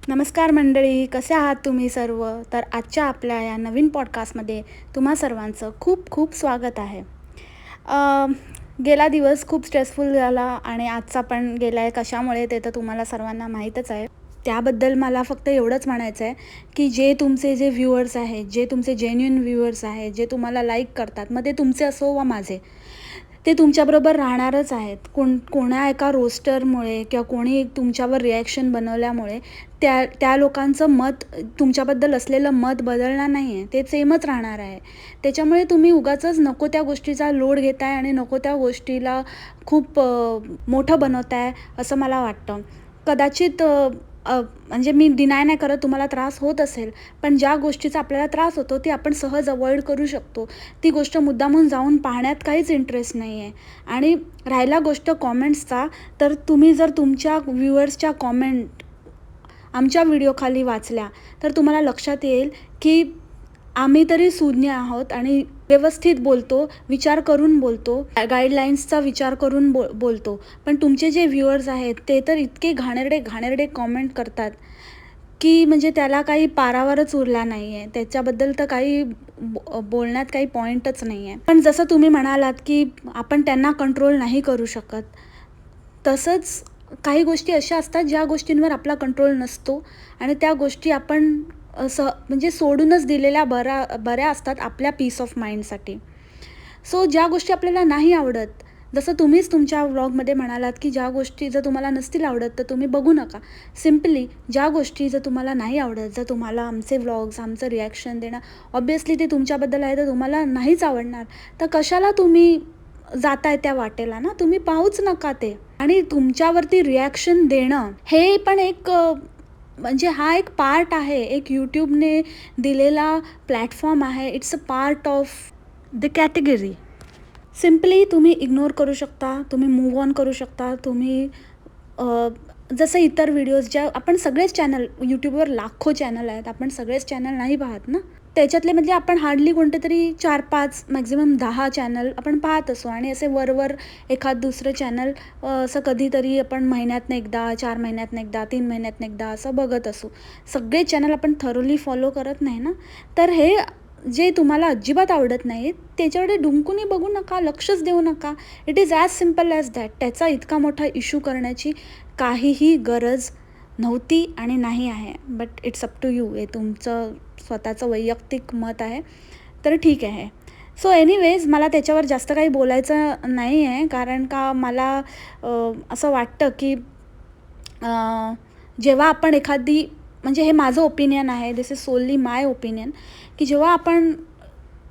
नमस्कार मंडळी, कसे आहात तुम्ही सर्व? तर आजच्या आपल्या या नवीन पॉडकास्टमध्ये तुम्हा सर्वांचं खूप खूप स्वागत आहे. अ, गेला दिवस खूप स्ट्रेसफुल झाला आणि आजचा पण गेला आहे. कशामुळे ते तर तुम्हाला सर्वांना माहीतच आहे. त्याबद्दल मला फक्त एवढंच म्हणायचं आहे, की जे तुमचे व्ह्यूअर्स आहेत, जे तुमचे जेन्युइन व्ह्यूअर्स आहेत, जे तुम्हाला लाईक करतात, मग ते तुमचे असो वा माझे, ते तुमच्याबरोबर राहणारच आहेत. कोणा एका रोस्टरमुळे किंवा कोणी तुमच्यावर रिॲक्शन बनवल्यामुळे त्या लोकांचं मत, तुमच्याबद्दल असलेलं मत बदलणार नाही आहे. ते सेमच राहणार आहे. त्याच्यामुळे तुम्ही उगाचच नको त्या गोष्टीचा लोड घेताय आणि नको त्या गोष्टीला खूप मोठं बनवताय असं मला वाटतं. कदाचित म्हणजे मी डिनाय नाही करत, तुम्हाला त्रास होत असेल, पण ज्या गोष्टीचा आपल्याला त्रास होतो ती आपण सहज अवॉइड करू शकतो. ती गोष्ट मुद्दामून जाऊन पाहण्यात काहीच इंटरेस्ट नाही आहे. आणि राहिला गोष्ट कॉमेंट्सचा, तर तुम्ही जर तुमच्या व्ह्यूअर्सच्या कॉमेंट आमच्या व्हिडिओखाली वाचल्या तर तुम्हाला लक्षात येईल की आम्ही तरी सुज्ञ आहोत आणि व्यवस्थित बोलतो, विचार करून बोलतो, गाईडलाईन्सचा विचार करून बोलतो. पण तुमचे जे व्ह्यूअर्स आहेत ते तर इतके घाणेरडे कॉमेंट करतात की म्हणजे त्याला काही पारावरच उरला नाही आहे. त्याच्याबद्दल तर काही बोलण्यात काही पॉईंटच नाही आहे. पण जसं तुम्ही म्हणालात की आपण त्यांना कंट्रोल नाही करू शकत, तसंच काही गोष्टी अशा असतात ज्या गोष्टींवर आपला कंट्रोल नसतो आणि त्या गोष्टी आपण असं म्हणजे सोडूनच दिलेल्या बऱ्या असतात आपल्या पीस ऑफ माइंडसाठी. सो ज्या गोष्टी आपल्याला नाही आवडत, जसं तुम्हीच तुमच्या व्लॉगमध्ये म्हणालात की ज्या गोष्टी जर तुम्हाला नसतील आवडत तर तुम्ही बघू नका. सिम्पली ज्या गोष्टी जर तुम्हाला नाही आवडत, जर तुम्हाला आमचे व्लॉग्स, आमचं रिॲक्शन देणं ऑब्व्हियसली ते तुमच्याबद्दल आहे तर तुम्हाला नाहीच आवडणार, तर कशाला तुम्ही जाताय त्या वाटेला ना? तुम्ही पाहूच नका ते. आणि तुमच्यावरती रिॲक्शन देणं हे पण एक म्हणजे हा एक पार्ट आहे, एक यूट्यूबने दिलेला प्लॅटफॉर्म आहे. It's a part of the category. Simply तुम्ही इग्नोर करू शकता, तुम्ही मूव्ह ऑन करू शकता. तुम्ही जसं इतर व्हिडिओज ज्या आपण सगळेच चॅनल, यूट्यूबवर लाखो चॅनल आहेत, आपण सगळेच चॅनल नाही पाहत ना. त्याच्यातले म्हणजे आपण हार्डली कोणते तरी 4-5 मॅक्झिमम 10 चॅनल आपण पाहत असू आणि असे वरवर एखाद दुसरं चॅनल असं कधीतरी आपण महिन्यातनं एकदा, 4 महिन्यातनं एकदा, 3 महिन्यातनं एकदा असं बघत असू. सगळे चॅनल आपण थरोली फॉलो करत नाही ना. तर हे जे तुम्हाला अजिबात आवडत नाही त्याच्याकडे डुंकूनही बघू नका, लक्षच देऊ नका. It is as simple as that. त्याचा इतका मोठा इश्यू करण्याची काहीही गरज नव्हती आणि नाही आहे. But it's up to you. हे तुमचं स्वतःचं वैयक्तिक मत आहे, तर ठीक आहे. सो एनिवेज मला त्याच्यावर जास्त काही बोलायचं नाही आहे, कारण का मला असं वाटतं की जेव्हा आपण एखादी, म्हणजे हे माझं ओपिनियन आहे, दिस इज सोलली माय ओपिनियन, की जेव्हा आपण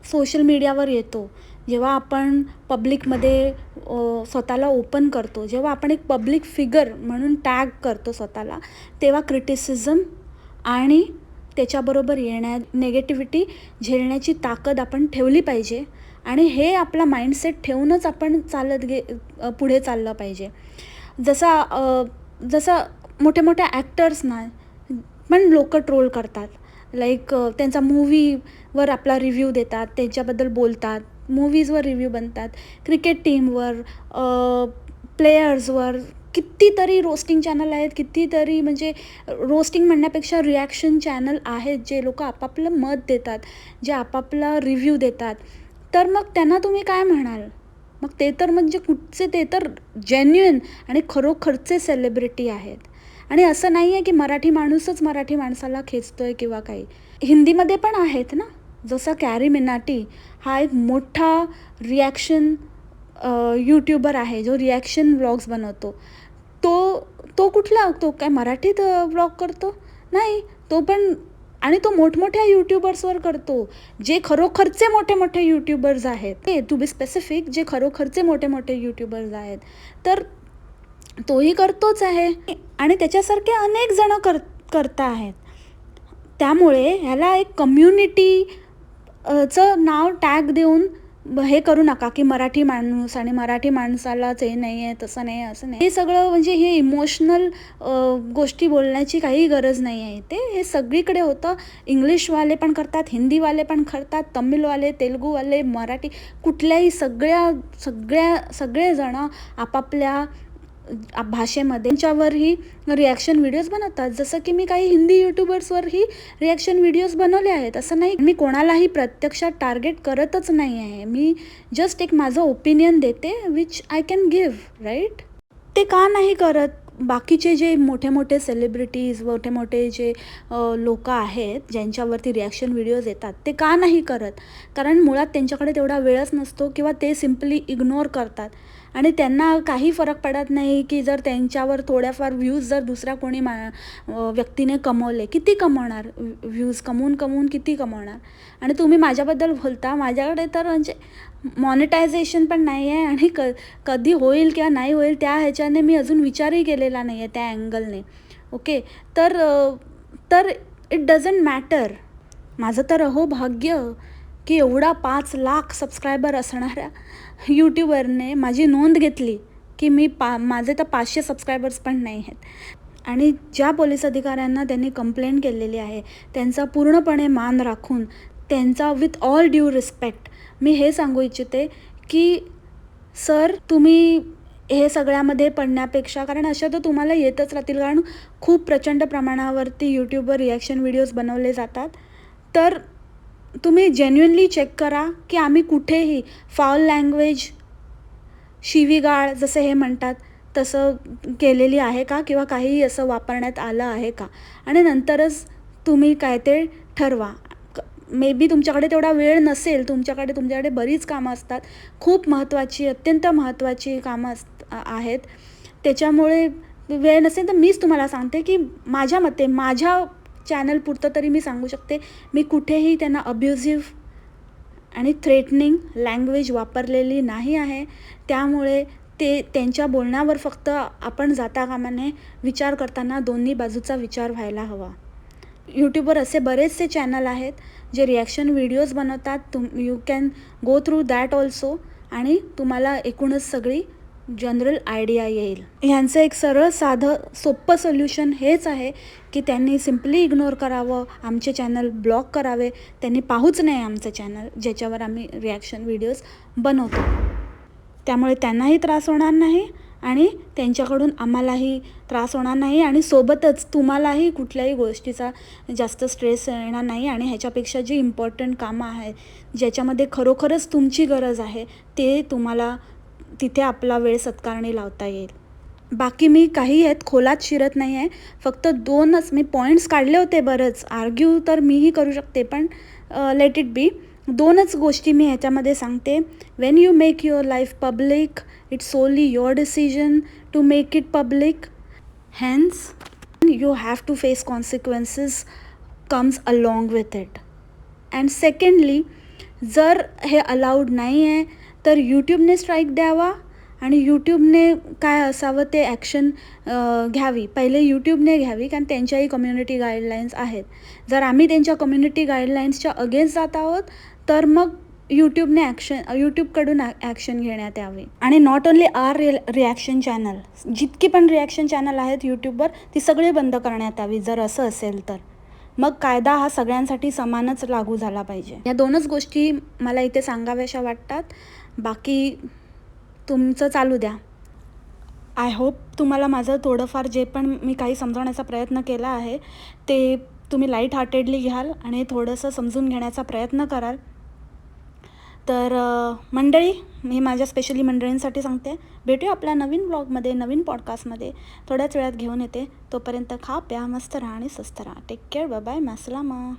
सोशल मीडियावर येतो, जेव्हा आपण पब्लिकमध्ये स्वतःला ओपन करतो, जेव्हा आपण एक पब्लिक फिगर म्हणून टॅग करतो स्वतःला, तेव्हा क्रिटिसिझम आणि त्याच्याबरोबर नेगेटिव्हिटी झेलण्याची ताकद आपण ठेवली पाहिजे. आणि हे आपला माइंडसेट ठेवूनच आपण पुढे चाललं पाहिजे. जसं मोठ्या मोठ्या ॲक्टर्सना पण लोकं ट्रोल करतात. लाईक त्यांचा मूव्हीवर आपला रिव्ह्यू देतात, त्यांच्याबद्दल बोलतात, मूव्हीजवर रिव्ह्यू बनतात, क्रिकेट टीमवर, प्लेयर्सवर. कितीतरी रोस्टिंग चॅनल आहेत, कितीतरी म्हणजे रोस्टिंग म्हणण्यापेक्षा रिॲक्शन चॅनल आहेत, जे लोकं आपापलं मत देतात, जे आपापला रिव्ह्यू देतात. तर मग त्यांना तुम्ही काय म्हणाल? मग ते तर म्हणजे कुठचे, ते तर जेन्युइन आणि खरोखरचे सेलिब्रिटी आहेत. आणि असं नाही आहे की मराठी माणूसच मराठी माणसाला खेचतोय किंवा काही. हिंदीमध्ये पण आहेत ना, जसं कॅरी मिनाटी हा एक मोठा रिॲक्शन यूट्यूबर आहे, जो रिॲक्शन व्लॉग्स बनवतो. तो तो कुठला, तो काय मराठीत व्लॉग करतो? नाही. तो पण, आणि तो मोठमोठ्या यूट्यूबर्सवर करतो, जे खरोखरचे मोठे मोठे यूट्यूबर्स आहेत. टू बी स्पेसिफिक, जे खरोखरचे मोठे मोठे यूट्यूबर्स आहेत. तर तोही करतोच आहे आणि त्याच्यासारखे अनेक जण करता आहेत. त्यामुळे ह्याला एक कम्युनिटी चं नाव टॅग देऊन हे करू नका की मराठी माणूस आणि मराठी माणसालाच हे नाही आहे, तसं नाही आहे, असं नाही. हे सगळं म्हणजे हे इमोशनल गोष्टी बोलण्याची काही गरज नाही आहे. हे सगळीकडे होतं. इंग्लिशवाले पण करतात, हिंदीवाले पण करतात, तमिळवाले, तेलुगूवाले, मराठी, कुठल्याही सगळेजणं आपापल्या भाषेमध्ये त्यांच्यावरही रिॲक्शन व्हिडिओज बनवतात. जसं की मी काही हिंदी यूट्यूबर्सवरही रिॲक्शन व्हिडिओज बनवले आहेत. असं नाही, मी कोणालाही प्रत्यक्षात टार्गेट करतच नाही आहे. मी जस्ट एक माझं ओपिनियन देते which I can give, right. ते का नाही करत? बाकीचे जे मोठे मोठे सेलिब्रिटीज, मोठे मोठे जे लोक आहेत ज्यांच्यावरती रिॲक्शन व्हिडिओज येतात, ते का नाही करत? कारण मुळात त्यांच्याकडे तेवढा वेळच नसतो किंवा ते सिम्पली इग्नोर करतात आणि त्यांना काही फरक पडत नाही की जर त्यांच्यावर थोड्याफार व्ह्यूज जर दुसऱ्या कोणी व्यक्तीने कमवले, किती कमवणार व्ह्यूज, कमवून किती कमवणार? आणि तुम्ही माझ्याबद्दल बोलता, माझ्याकडे तर म्हणजे मॉनिटायझेशन पण नाही आहे आणि कधी होईल किंवा नाही होईल त्या ह्याच्याने मी अजून विचारही केलेला नाही आहे त्या अँगलने. ओके, तर इट डझंट मॅटर. माझं तर भाग्य की एवढा 5 लाख सबस्क्रायबर असणाऱ्या यूट्यूबरने माझी नोंद घेतली की माझे तर 500 सबस्क्रायबर्स पण नाही आहेत. आणि ज्या पोलीस अधिकाऱ्यांना त्यांनी कंप्लेंट केलेली आहे त्यांचा पूर्णपणे मान राखून, त्यांचा विथ ऑल ड्यू रिस्पेक्ट मी हे सांगू इच्छिते की सर, तुम्ही हे सगळ्यामध्ये पडण्यापेक्षा, कारण अशा तर तुम्हाला येतच राहतील, कारण खूप प्रचंड प्रमाणावरती यूट्यूबवर रिॲक्शन व्हिडिओज बनवले जातात. तर तुम्ही जेन्युइनली चेक करा की आम्ही कुठेही फाऊल लँग्वेज, शिवीगाळ जसे हे म्हणतात तसं केलेली आहे का, किंवा काहीही असं वापरण्यात आलं आहे का, आणि नंतरच तुम्ही काय ते ठरवा. मे बी तुमच्याकडे तेवढा वेळ नसेल, तुमच्याकडे बरीच कामं असतात, खूप महत्त्वाची, अत्यंत महत्त्वाची कामं आहेत, त्याच्यामुळे वेळ नसेल. तर मीच तुम्हाला सांगते की माझ्या मते, माझ्या चॅनलपुरतं तरी मी सांगू शकते, मी कुठेही त्यांना अब्युझिव्ह आणि थ्रेटनिंग लँग्वेज वापरलेली नाही आहे. त्यामुळे त्यांच्या बोलण्यावर फक्त आपण जाता कामा नये, विचार करताना दोन्ही बाजूचा विचार व्हायला हवा. यूट्यूबवर असे बरेचसे चॅनल आहेत जे रिॲक्शन व्हिडिओज बनवतात. You can go through that also आणि तुम्हाला एकूणच सगळी जनरल आयडिया येईल. ह्यांचं एक सरळ साधं सोप्पं सोल्युशन हेच आहे की त्यांनी सिम्पली इग्नोर करावं, आमचे चॅनल ब्लॉक करावे, त्यांनी पाहूच नाही आमचं चॅनल ज्याच्यावर आम्ही रिॲक्शन व्हिडिओज बनवतो. त्यामुळे त्यांनाही त्रास होणार नाही आणि त्यांच्याकडून आम्हालाही त्रास होणार नाही, आणि सोबतच तुम्हालाही कुठल्याही गोष्टीचा जास्त स्ट्रेस येणार नाही. आणि ह्याच्यापेक्षा जी इम्पॉर्टंट कामं आहेत, ज्याच्यामध्ये खरोखरच तुमची गरज आहे, ते तुम्हाला तिथे आपला वेळ सत्कारणी लावता येईल. बाकी मी काही आहेत खोलात शिरत नाही आहे, फक्त 2च मी पॉईंट्स काढले होते. बरंच आर्ग्यू तर मीही करू शकते, पण लेट इट बी. 2च गोष्टी मी ह्याच्यामध्ये सांगते. When you make your life public, it's solely your decision to make it public, hence you have to face consequences comes along with it. And secondly, जर हे अलाउड नाही आहे तर यूट्यूबने स्ट्राईक द्यावा आणि यूट्यूबने काय असावं ते ॲक्शन घ्यावी. पहिले यूट्यूबने घ्यावी, कारण त्यांच्याही कम्युनिटी गाईडलाईन्स आहेत. जर आम्ही त्यांच्या कम्युनिटी गाईडलाईन्सच्या अगेन्स्ट जात आहोत तर मग यूट्यूबकडून ॲक्शन घेण्यात यावी. आणि नॉट ओन्ली रिॲक्शन चॅनल, जितकी पण रिॲक्शन चॅनल आहेत यूट्यूबवर ती सगळी बंद करण्यात यावी जर असं असेल तर. मग कायदा हा सगळ्यांसाठी समानच लागू झाला पाहिजे. या 2च गोष्टी मला इथे सांगाव्याशा वाटतात. बाकी तुमचं चालू द्या. आय होप तुम्हाला माझं थोडंफार जे पण मी काही समजवण्याचा प्रयत्न केला आहे ते तुम्ही लाईट हार्टेडली घ्याल आणि थोडंसं समजून घेण्याचा प्रयत्न कराल. तर मंडळी, मी माझ्या स्पेशली मंडळींसाठी सांगते, भेटूया आपल्या नवीन ब्लॉगमध्ये, नवीन पॉडकास्टमध्ये थोड्याच वेळात घेऊन येते. तोपर्यंत खा प्या, मस्त राहा आणि स्वस्त राहा. Take care, bye bye, मासलामा.